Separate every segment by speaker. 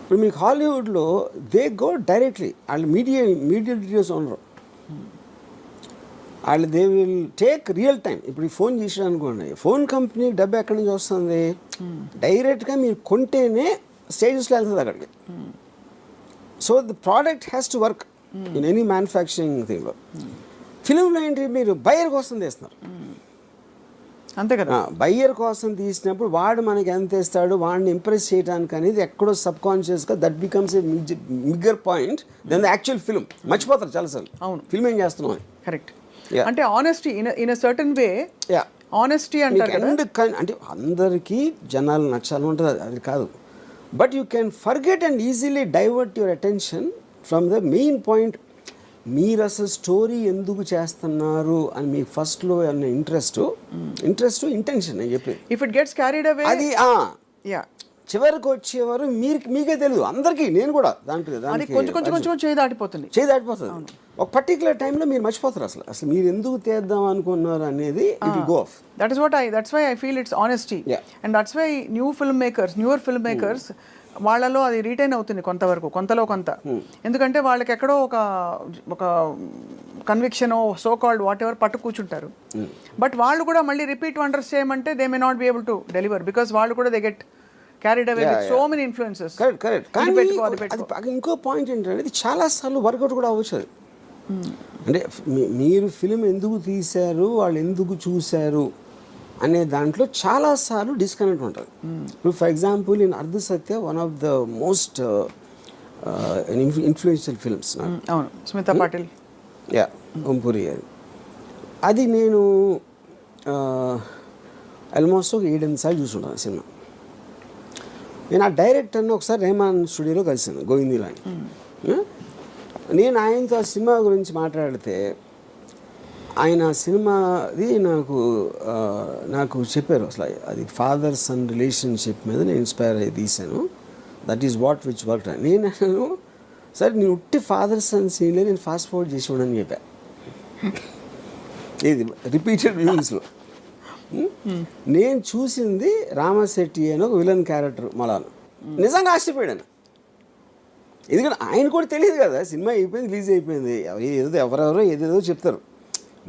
Speaker 1: ఇప్పుడు మీకు హాలీవుడ్లో దే గో డైరెక్ట్లీ వాళ్ళు మీడియా డీటెయిల్స్ ఉండరు. వాళ్ళు they will take real time. ఇప్పుడు ఈ ఫోన్ చేసాడు అనుకోండి, ఫోన్ కంపెనీకి డబ్బు ఎక్కడి నుంచి వస్తుంది? డైరెక్ట్గా మీరు కొంటేనే స్టేజెస్లో వెళ్తుంది అక్కడికి. So the product has to work in any manufacturing థింగ్లో. ఫిలింలో ఏంటి, మీరు బయ్యర్ కోసం తీస్తున్నారు
Speaker 2: అంతే కదా.
Speaker 1: బయ్యర్ కోసం తీసినప్పుడు వాడు మనకి ఎంత ఇస్తాడు, వాడిని ఇంప్రెస్ చేయడానికి అనేది ఎక్కడో సబ్ కాన్షియస్గా that becomes a bigger point than the actual film. మర్చిపోతారు చాలాసార్లు
Speaker 2: అవును
Speaker 1: ఫిల్మ్ ఏం చేస్తున్నాం అని.
Speaker 2: కరెక్ట్. అంటే honesty in a certain way. Honesty అంటారు కదా.
Speaker 1: అంటే అందరికీ జనాలు నచ్చాలి ఉంటుంది, అది కాదు. But you can forget and easily divert your attention from the main point. మీరు అసలు స్టోరీ ఎందుకు చేస్తున్నారు అని మీకు ఫస్ట్లో అన్న ఇంట్రెస్ట్ ఇంటెన్షన్ నేను చెప్పేది.
Speaker 2: If it gets carried away
Speaker 1: అది చివరికి వచ్చేవారు మీకే తెలియదు అందరికీ. నేను కూడా
Speaker 2: కొంచెం చేయి దాటిపోతుంది.
Speaker 1: ఒక పర్టికులర్ టైంలో మీరు మర్చిపోతారు అసలు మీరు ఎందుకు తీద్దాం అనుకున్నారు అనేది. It will go off.
Speaker 2: That's why I feel it's honesty. And that's why newer film makers వాళ్ళలో అది రీటైన్ అవుతుంది కొంతలో కొంత. ఎందుకంటే వాళ్ళకి ఎక్కడో ఒక conviction so called what ever పట్టు కూర్చుంటారు. బట్ వాళ్ళు కూడా మళ్ళీ రిపీట్ వండర్స్ చేయమంటే they may not be able to deliver because వాళ్ళు కూడా they get carried away with so many influences.
Speaker 1: Correct. కానీ ఇంకో పాయింట్ ఏంటంటే ఇది చాలాసార్లు వర్కౌట్ కూడా అవ్వచ్చు. అంటే మీరు ఫిలిం ఎందుకు తీశారు, వాళ్ళు ఎందుకు చూశారు అనే దాంట్లో చాలాసార్లు డిస్కనెక్ట్ ఉంటుంది. ఇప్పుడు for example in Ardh Satya one of the most influential films.
Speaker 2: అవును, స్మితా పాటిల్.
Speaker 1: ఓంపురి గారి అది నేను ఆల్మోస్ట్ ఒక 7-8 సార్లు చూసుంటాను సినిమా. నేను ఆ డైరెక్టర్ని ఒకసారి రెహమాన్ స్టూడియోలో కలిసాను, గోవిందీలాని. నేను ఆయనతో ఆ సినిమా గురించి మాట్లాడితే ఆయన సినిమాది నాకు చెప్పారు అసలు అది ఫాదర్ సన్ రిలేషన్షిప్ మీద నేను ఇన్స్పైర్ అయ్యి తీశాను. That is what which work. నేను సరే నేను ఉట్టి ఫాదర్ సన్ సీన్లే నేను ఫాస్ట్ ఫార్వర్డ్ చేసి ఉండని చెప్పా. ఇది రిపీటెడ్ వ్యూస్లో. నేను చూసింది రామశెట్టి అని ఒక విలన్ క్యారెక్టర్ మలాను. నిజంగా ఆశ్చర్యపోయాను. ఎందుకంటే ఆయన కూడా తెలియదు కదా, సినిమా అయిపోయింది, రిలీజ్ అయిపోయింది, ఎవరెవరో ఏదేదో చెప్తారు.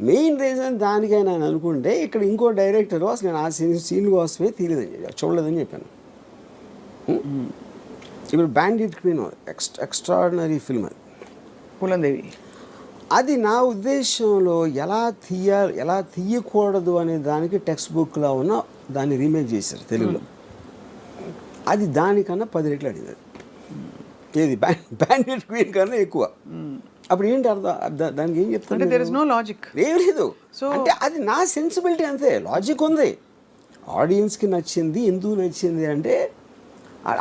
Speaker 1: మెయిన్ రీజన్ దానికైనా నేను అనుకుంటే ఇక్కడ ఇంకో డైరెక్టర్ అసలు నేను ఆ సీన్ కోసమే చూడలేదని చెప్పాను. ఇప్పుడు బ్యాండిట్ క్వీన్ ఎక్స్ట్రాడినరీ ఫిల్మ్ అది,
Speaker 2: పూలందేవి.
Speaker 1: అది నా ఉద్దేశంలో ఎలా తీయకూడదు అనే దానికి టెక్స్ట్ బుక్లో ఉన్న దాన్ని రీమేక్ చేశారు తెలుగులో. అది దానికన్నా 10 రెట్లు అడిగింది. ఏది బ్యాండిట్ క్వీన్ కన్నా ఎక్కువ. అప్పుడు ఏంటి అర్థం, దానికి ఏం చెప్తాను,
Speaker 2: దేర్ ఇస్ నో లాజిక్,
Speaker 1: ఏం లేదు. అంటే అది నా సెన్సిబిలిటీ అంతే. లాజిక్ ఉంది, ఆడియన్స్కి నచ్చింది. ఎందుకు నచ్చింది అంటే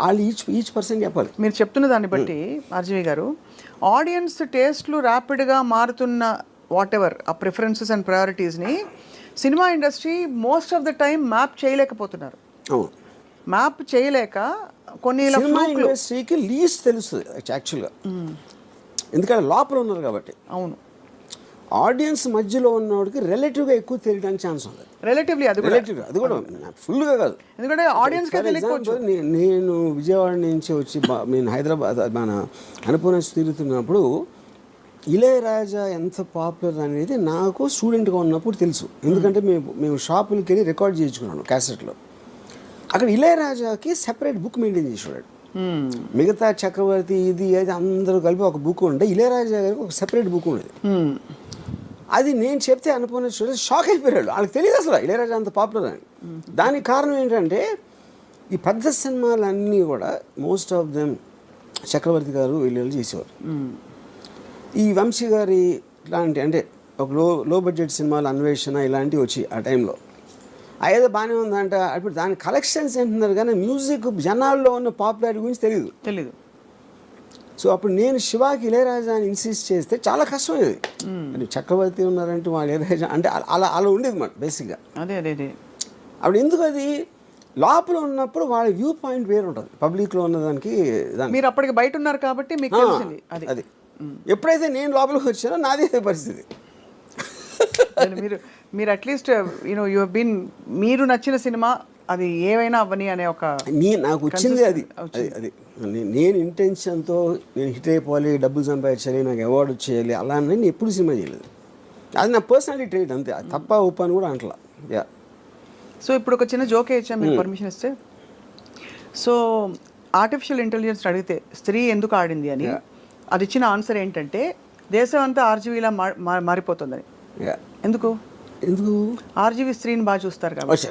Speaker 1: వాళ్ళు ఈచ్ పర్సన్ చెప్పాలి.
Speaker 2: మీరు చెప్తున్న దాన్ని బట్టి ఆర్జీవి గారు, ఆడియన్స్ టేస్ట్లు ర్యాపిడ్గా మారుతున్న వాట్ ఎవర్ ఆ ప్రిఫరెన్సెస్ అండ్ ప్రయారిటీస్ని cinema industry most of the time map చేయలేకపోతున్నారు. మ్యాప్ చేయలేక కొన్ని
Speaker 1: సినిమా ఇండస్ట్రీకి లీస్ట్ తెలుస్తుంది యాక్చువల్గా, ఎందుకంటే లోపల ఉన్నారు కాబట్టి.
Speaker 2: అవును,
Speaker 1: ఆడియన్స్ మధ్యలో ఉన్నవాడికి రిలేటివ్గా ఎక్కువ తెలియడానికి ఛాన్స్ ఉంది.
Speaker 2: రిలేటివ్లీ అది
Speaker 1: కూడా ఫుల్గా కాదు.
Speaker 2: ఎందుకంటే ఆడియన్స్
Speaker 1: నేను విజయవాడ నుంచి వచ్చి నేను హైదరాబాద్ మన అనుపూర్ణ తిరుగుతున్నప్పుడు ఇళయరాజా ఎంత పాపులర్ అనేది నాకు స్టూడెంట్గా ఉన్నప్పుడు తెలుసు. ఎందుకంటే మేము షాపులకి వెళ్ళి రికార్డ్ చేయించుకున్నాను క్యాసెట్లో. అక్కడ ఇళయరాజాకి సెపరేట్ బుక్ మెయింటైన్ చేసేవాడు. మిగతా చక్రవర్తి ఇది అది అందరూ కలిపి ఒక బుక్ ఉండే, ఇళయరాజా గారికి ఒక సెపరేట్ బుక్ ఉండేది. అది నేను చెప్తే అనుకున్న షాక్ అయిపోయాడు. వాళ్ళకి తెలియదు అసలు ఇళయరాజా అంత పాపులర్ అని. దానికి కారణం ఏంటంటే ఈ పెద్ద సినిమాలన్నీ కూడా మోస్ట్ ఆఫ్ దెమ్ చక్రవర్తి గారు వీళ్ళు చేసేవారు. ఈ వంశీ గారి ఇలాంటి అంటే ఒక లో బడ్జెట్ సినిమాలు అన్వేషణ ఇలాంటివి వచ్చి ఆ టైంలో ఏదో బాగానే ఉందంట. అప్పుడు దాని కలెక్షన్స్ ఏంటున్నారు కానీ మ్యూజిక్ జనాల్లో ఉన్న పాపులారిటీ గురించి తెలీదు. సో అప్పుడు నేను శివాకి ఇళయరాజా అని ఇన్సిస్ట్ చేస్తే చాలా కష్టమైనది. అంటే చక్రవర్తి ఉన్నారంటే వాళ్ళు ఇళయరాజా అంటే అలా ఉండేది మాట బేసిక్గా.
Speaker 2: అదే
Speaker 1: అప్పుడు ఎందుకు అది లోపల ఉన్నప్పుడు వాళ్ళ వ్యూ పాయింట్ వేరు ఉంటుంది, పబ్లిక్లో ఉన్నదానికి.
Speaker 2: మీరు అప్పటికి బయట ఉన్నారు కాబట్టి మీకు తెలిసింది
Speaker 1: అది. ఎప్పుడైతే నేను లోపలికి వచ్చానో నాదే పరిస్థితి.
Speaker 2: మీరు అట్లీస్ట్ యు హవ్ బీన్, మీరు నచ్చిన సినిమా అది ఏమైనా అవ్వని అనే ఒక
Speaker 1: నాకు వచ్చింది అది అది నేను ఇంటెన్షన్తో నేను హిట్ అయిపోవాలి, డబ్బులు సంపాదించాలి, నాకు అవార్డు వచ్చేయాలి అలా అని నేను ఎప్పుడు సినిమా చేయలేదు. అది నా పర్సనాలిటీ ట్రేట్ అంతే, అది తప్ప ఒప్ప అని కూడా అంటలా. యా.
Speaker 2: సో ఇప్పుడు ఒక చిన్న జోకే ఇచ్చాం మీరు పర్మిషన్ ఇస్తే. సో ఆర్టిఫిషియల్ ఇంటెలిజెన్స్ అడిగితే స్త్రీ ఎందుకు ఆడింది అని అది ఇచ్చిన ఆన్సర్ ఏంటంటే దేశం అంతా ఆర్జీవీలా మారిపోతుందని. ఎందుకు ఆర్జీవీ స్త్రీని బాగా చూస్తారు కాబట్టి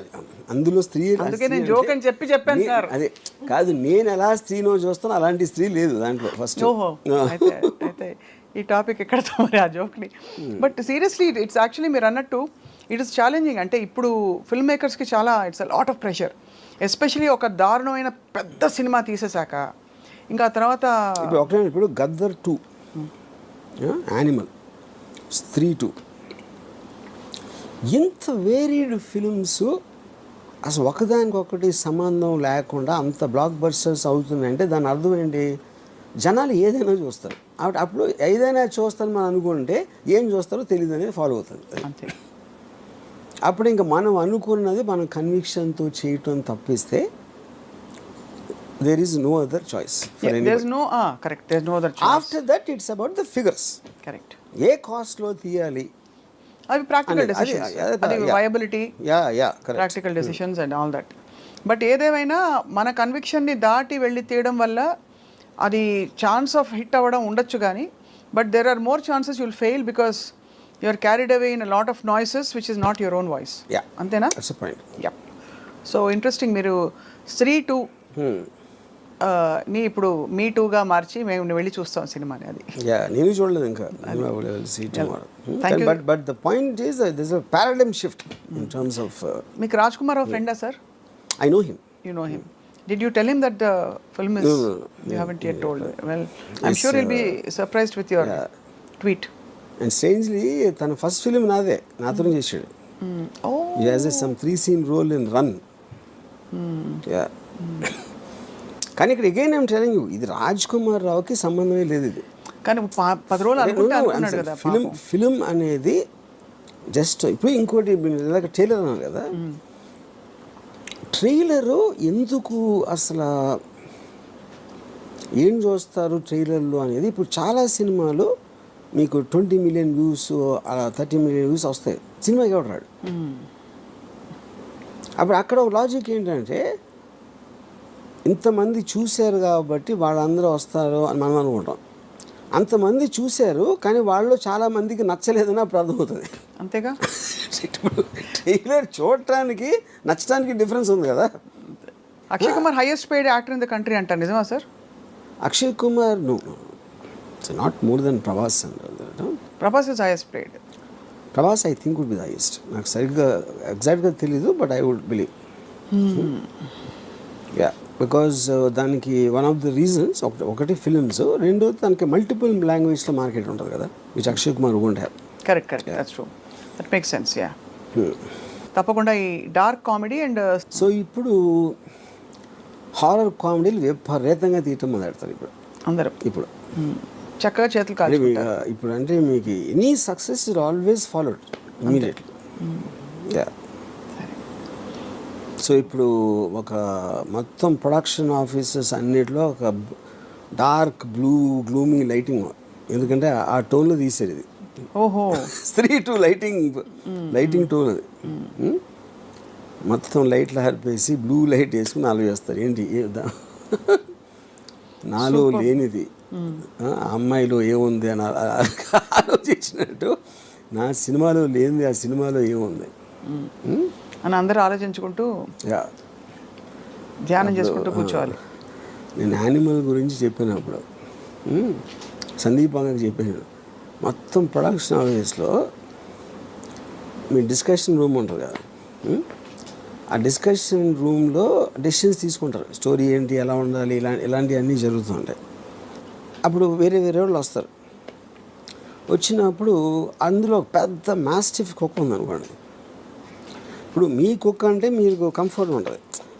Speaker 1: అందులో స్త్రీ,
Speaker 2: అందుకే నేను జోక్ అని చెప్పాను సార్.
Speaker 1: అదే కాదు, నేను ఎలా స్త్రీనో చూస్తాను అలాంటి స్త్రీ లేదు దాంట్లో ఫస్ట్.
Speaker 2: ఓహో అయితే ఈ టాపిక్ ఎక్కడతో మరి ఆ జోక్ని. బట్ సీరియస్లీ ఇట్స్ యాక్చువల్లీ మీరు అన్నట్టు ఇట్ ఇస్ ఛాలెంజింగ్. అంటే ఇప్పుడు ఫిల్మ్ మేకర్స్కి చాలా it's a lot of pressure, especially ఒక దారుణమైన పెద్ద సినిమా తీసేశాక ఇంకా తర్వాత
Speaker 1: ఇప్పుడు గద్దర్ 2, యానిమల్, స్త్రీ 2, ఇంత వేరీడ్ ఫిల్మ్స్ అసలు ఒకదానికొకటి సంబంధం లేకుండా అంత బ్లాక్ బస్టర్స్ అవుతున్నాయంటే దాని అర్థం ఏంటి? జనాలు ఏదైనా చూస్తారు. అప్పుడు ఏదైనా చూస్తారని మనం అనుకుంటే ఏం చూస్తారో తెలియదు అనేది ఫాలో అవుతుంది.
Speaker 2: అంతే.
Speaker 1: అప్పుడు ఇంకా మనం అనుకున్నది మనం కన్విక్షన్తో చేయటం తప్పిస్తే there is no other choice for anybody.
Speaker 2: There's no correct, there's no other choice.
Speaker 1: After that it's about the figures.
Speaker 2: Correct.
Speaker 1: ఏ కాస్ట్లో తీయాలి,
Speaker 2: అవి ప్రాక్టికల్ డెసిషన్స్, అది viability, practical decisions and all that. But ఏదేమైనా మన కన్విక్షన్ని దాటి వెళ్ళి తీయడం వల్ల అది ఛాన్స్ ఆఫ్ హిట్ అవ్వడం ఉండొచ్చు కానీ but there are more chances you'll fail because you are carried away in a lot of noises which is not your own voice. అంతేనా? యా. So interesting. మీరు స్త్రీ 2 ని ఇప్పుడు మీ 2గా మార్చి మేము వెళ్ళి చూస్తాం సినిమాని. అది
Speaker 1: నేను చూడలేదు ఇంకా. But the point is there is a paradigm shift in terms of.
Speaker 2: మీకు రాజ్ కుమార్ ఫ్రెండా sir?
Speaker 1: I know him.
Speaker 2: You know him. Did you tell him that the film is? No. You haven't yet told. Well, I'm sure he'll be surprised with your tweet.
Speaker 1: And strangely, tana first film nathone chesadu.
Speaker 2: Oh.
Speaker 1: He has some 3-scene role in Run. Yeah. కానీ ఇక్కడ again I'm telling you, ఇది రాజ్ కుమార్ రావుకి సంబంధమే లేదు. ఇది
Speaker 2: కానీ 10 రోజులు అనుకున్నాడు కదా.
Speaker 1: ఫిలిం అనేది జస్ట్ ఇప్పుడు ఇంకోటి ట్రైలర్ అన్నారు కదా, ట్రైలరు ఎందుకు అసలు ఏం చూస్తారు ట్రైలర్లో అనేది. ఇప్పుడు చాలా సినిమాలు మీకు 20 million వ్యూస్, 30 million వ్యూస్ వస్తాయి, సినిమాకి ఎవడు రాడు. అప్పుడు అక్కడ ఒక లాజిక్ ఏంటంటే ఇంతమంది చూశారు కాబట్టి వాళ్ళందరూ వస్తారు అని మనం అనుకుంటాం. అంతమంది చూశారు కానీ వాళ్ళు చాలామందికి నచ్చలేదని అప్పుడు అర్థమవుతుంది.
Speaker 2: అంతేగా.
Speaker 1: ఇప్పుడు ట్రైలర్ చూడటానికి నచ్చడానికి డిఫరెన్స్ ఉంది కదా.
Speaker 2: Akshay Kumar highest paid actor in the country అంటారు, నిజమా sir?
Speaker 1: Akshay Kumar no, it's not more than Prabhas.
Speaker 2: Prabhas is highest paid.
Speaker 1: Prabhas I think would be the highest. నాకు సరిగ్గా ఎగ్జాక్ట్గా తెలీదు but I would believe. Yeah, because దానికి వన్ ఆఫ్ ద రీజన్స్ ఒకటి films, రెండు దానికి మల్టిపుల్ లాంగ్వేజ్లో మార్కెట్ ఉంటుంది కదా, which Akshay Kumar won't have.
Speaker 2: Correct, that's true, that makes sense. Yeah, తప్పకుండా ఈ డార్క్ కామెడీ అండ్
Speaker 1: సో ఇప్పుడు హారర్ కామెడీలు విపరీతంగా తీయటం మొదలెడతారు ఇప్పుడు అందరూ. ఇప్పుడు
Speaker 2: చక్కగా చేతులు కాదు
Speaker 1: ఇప్పుడు. అంటే మీకు any success is always followed immediately. Yeah. So ఇప్పుడు ఒక మొత్తం ప్రొడక్షన్ ఆఫీసెస్ అన్నిటిలో ఒక డార్క్ బ్లూ గ్లూమీ లైటింగ్, ఎందుకంటే ఆ టోన్లో తీసేది ఇది.
Speaker 2: ఓహో,
Speaker 1: స్త్రీ 2 లైటింగ్ టోన్ అది. మొత్తం లైట్లు హరిపేసి బ్లూ లైట్ వేసుకుని ఆలోచిస్తారు ఏంటి నాలో లేనిది అమ్మాయిలో ఏముంది అని ఆలోచించినట్టు నా సినిమాలో లేనిది ఆ సినిమాలో ఏముంది
Speaker 2: అని అందరూ ఆలోచించుకుంటూ ధ్యానం చేసుకుంటూ కూర్చోవాలి.
Speaker 1: నేను యానిమల్ గురించి చెప్పినప్పుడు సందీప్ అంగకి చెప్పాను, మొత్తం ప్రొడక్షన్ ఆఫీస్లో మీ డిస్కషన్ రూమ్ ఉంటుంది కదా, ఆ డిస్కషన్ రూమ్లో డెసిషన్స్ తీసుకుంటారు. స్టోరీ ఏంటి, ఎలా ఉండాలి, ఇలాంటివన్నీ జరుగుతుంటాయి. అప్పుడు వేరే వాళ్ళు వస్తారు. వచ్చినప్పుడు అందులో పెద్ద మాస్టిఫ్ కుక్క ఉందనుకోండి. ఇప్పుడు మీ కుక్క అంటే మీకు కంఫర్ట్ ఉంటుంది.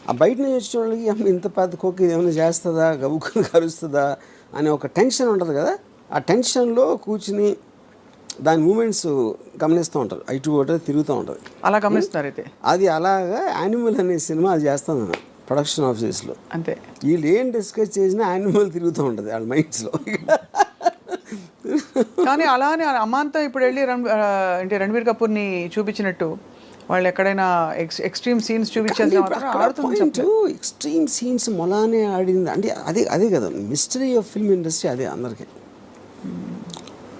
Speaker 1: ఆ బయట నుంచి వచ్చిన వాళ్ళకి ఇంత పెద్ద కుక్క ఏమైనా చేస్తుందా, గబుక్కుని కరుస్తుందా అనే ఒక టెన్షన్ ఉంటుంది కదా. ఆ టెన్షన్లో కూర్చుని దాని మూమెంట్స్ గమనిస్తూ ఉంటారు, ఇటు ఒకటి తిరుగుతూ ఉంటుంది.
Speaker 2: అలా గమనిస్తున్నారు అయితే.
Speaker 1: అది అలాగా యానిమల్ అనే సినిమా అది చేస్తాను నేను ప్రొడక్షన్ ఆఫీస్లో.
Speaker 2: అంతే,
Speaker 1: వీళ్ళు ఏం డిస్కస్ చేసినా యానిమల్ తిరుగుతూ ఉంటుంది వాళ్ళ మైండ్స్లో.
Speaker 2: కానీ అలానే అమాంతం ఇప్పుడు వెళ్ళి అంటే రణబీర్ కపూర్ని చూపించినట్టు వాళ్ళు ఎక్కడైనా ఎక్స్ట్రీమ్ సీన్స్ చూపించేది
Speaker 1: ఎక్స్ట్రీమ్ సీన్స్ మొలానే ఆడింది అంటే అదే కదా మిస్టరీ ఆఫ్ ఫిల్మ్ ఇండస్ట్రీ, అదే అందరికీ.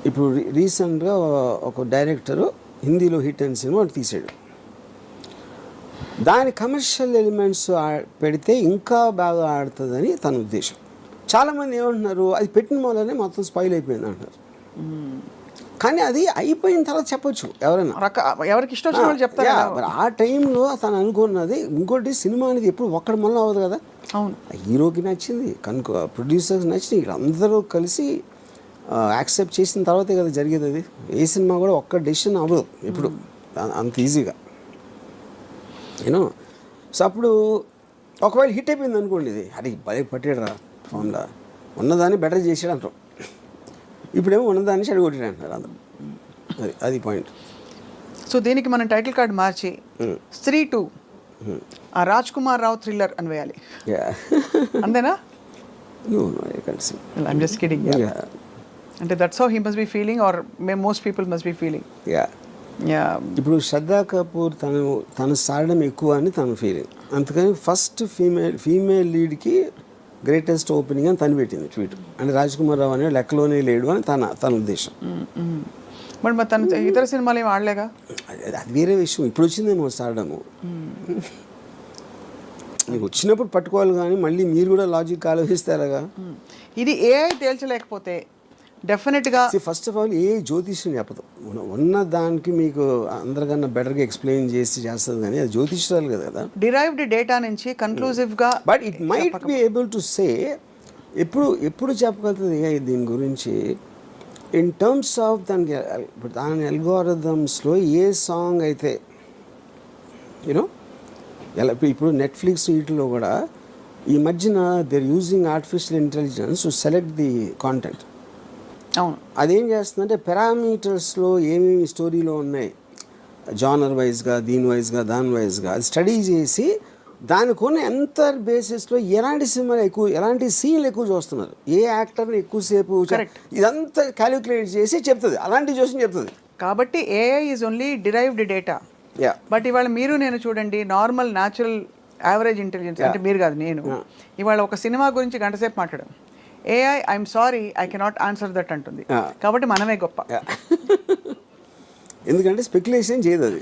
Speaker 1: ఇప్పుడు రీసెంట్గా ఒక డైరెక్టరు హిందీలో హిట్ అయిన సినిమా తీసాడు, దాని కమర్షియల్ ఎలిమెంట్స్ పెడితే ఇంకా బాగా ఆడుతుందని తన ఉద్దేశం. చాలామంది ఏమంటున్నారు అది పెట్టిన మూలనే మొత్తం స్పాయిల్ అయిపోయింది అంటున్నారు. కానీ అది అయిపోయిన తర్వాత చెప్పొచ్చు ఎవరైనా,
Speaker 2: ఎవరికి ఇష్టం వచ్చిన వాళ్ళు చెప్తారు.
Speaker 1: ఆ టైంలో తను అనుకున్నది. ఇంకోటి సినిమా అనేది ఎప్పుడు ఒక్కడి మళ్ళీ అవ్వదు కదా.
Speaker 2: అవును,
Speaker 1: హీరోకి నచ్చింది కనుక ప్రొడ్యూసర్స్ నచ్చింది, అందరూ కలిసి యాక్సెప్ట్ చేసిన తర్వాతే కదా జరిగేది. అది ఏ సినిమా కూడా ఒక్క డెసిషన్ అవ్వదు ఇప్పుడు అంత ఈజీగా, యూనో. సో అప్పుడు ఒకవేళ హిట్ అయిపోయింది అనుకోండి, ఇది అది భలే పట్టాడు రా ఫోన్లో, ఉన్నదాన్ని బెటర్ చేసాడు అంటారు. ఇప్పుడేమో ఉన్నదాన్ని చెడగొట్టాడు అంటారు అందరూ. అది పాయింట్.
Speaker 2: సో దీనికి మనం టైటిల్ కార్డ్ మార్చి స్త్రీ 2 ఆ రాజ్ కుమార్ రావు థ్రిల్లర్ అని వేయాలి. అంతేనా? I'm just kidding. అంటే that's how he must be feeling or most people must be feeling.
Speaker 1: ఇప్పుడు శ్రద్ధా కపూర్ తన సాడడం ఎక్కువ అని తన ఫీలింగ్, అందుకని ఫస్ట్ ఫీమేల్ లీడ్కి గ్రేటెస్ట్ ఓపెనింగ్ అని తను పెట్టింది ట్వీట్. అంటే రాజ్ కుమార్ రావు అనే లెక్కలోనే లేడు అని తన ఉద్దేశం.
Speaker 2: మరి తన ఇతర సినిమాలు ఏమి ఆడలేగా,
Speaker 1: అది వేరే విషయం. ఇప్పుడు వచ్చిందేమో సాడము, నీకు వచ్చినప్పుడు పట్టుకోవాలి, కానీ మళ్ళీ మీరు కూడా లాజిక్ ఆలోచిస్తారుగా.
Speaker 2: ఇది ఏఐ తేల్చలేకపోతే డెఫినెట్గా
Speaker 1: ఫస్ట్ ఆఫ్ ఆల్ ఏ జ్యోతిష్యం చెప్పదు, ఉన్న దానికి మీకు అందరికన్నా బెటర్గా ఎక్స్ప్లెయిన్ చేస్తుంది, కానీ అది జ్యోతిష్యాలు కదా.
Speaker 2: డిరైవ్డ్ డేటా నుంచి కన్క్లూజివ్గా,
Speaker 1: but it might be able to say. ఎప్పుడు చెప్పగలుగుతుంది ఏ దీని గురించి ఇన్ టర్మ్స్ ఆఫ్ దాని అల్గోరిథమ్స్లో ఏ సాంగ్ అయితే యూనో ఎలా. ఇప్పుడు నెట్ఫ్లిక్స్ వీటిలో కూడా ఈ మధ్యన they are using artificial intelligence to select the content.
Speaker 2: అవును,
Speaker 1: అదేం చేస్తుందంటే పారామీటర్స్లో ఏమేమి స్టోరీలో ఉన్నాయి జానర్ వైజ్గా, దీని వైజ్గా, దాని వైజ్గా అది స్టడీ చేసి దానికున్న ఎంత బేసిస్లో ఎలాంటి సినిమాలు ఎక్కువ, ఎలాంటి సీన్లు ఎక్కువ చూస్తున్నారు, ఏ యాక్టర్ని ఎక్కువసేపు, ఇదంతా క్యాలిక్యులేట్ చేసి చెప్తుంది, అలాంటి చూసి చెప్తుంది.
Speaker 2: కాబట్టి AI is only derived data. But ఇవాళ మీరు నేను చూడండి, నార్మల్ న్యాచురల్ యావరేజ్ ఇంటెలిజెన్స్ అంటే మీరు కాదు నేను, ఇవాళ ఒక సినిమా గురించి గంటసేపు మాట్లాడాం, AI I'm sorry I cannot answer that అంటుంది. కాబట్టి మనమే గొప్ప,
Speaker 1: ఎందుకంటే స్పెక్యులేషన్ చేయదు అది.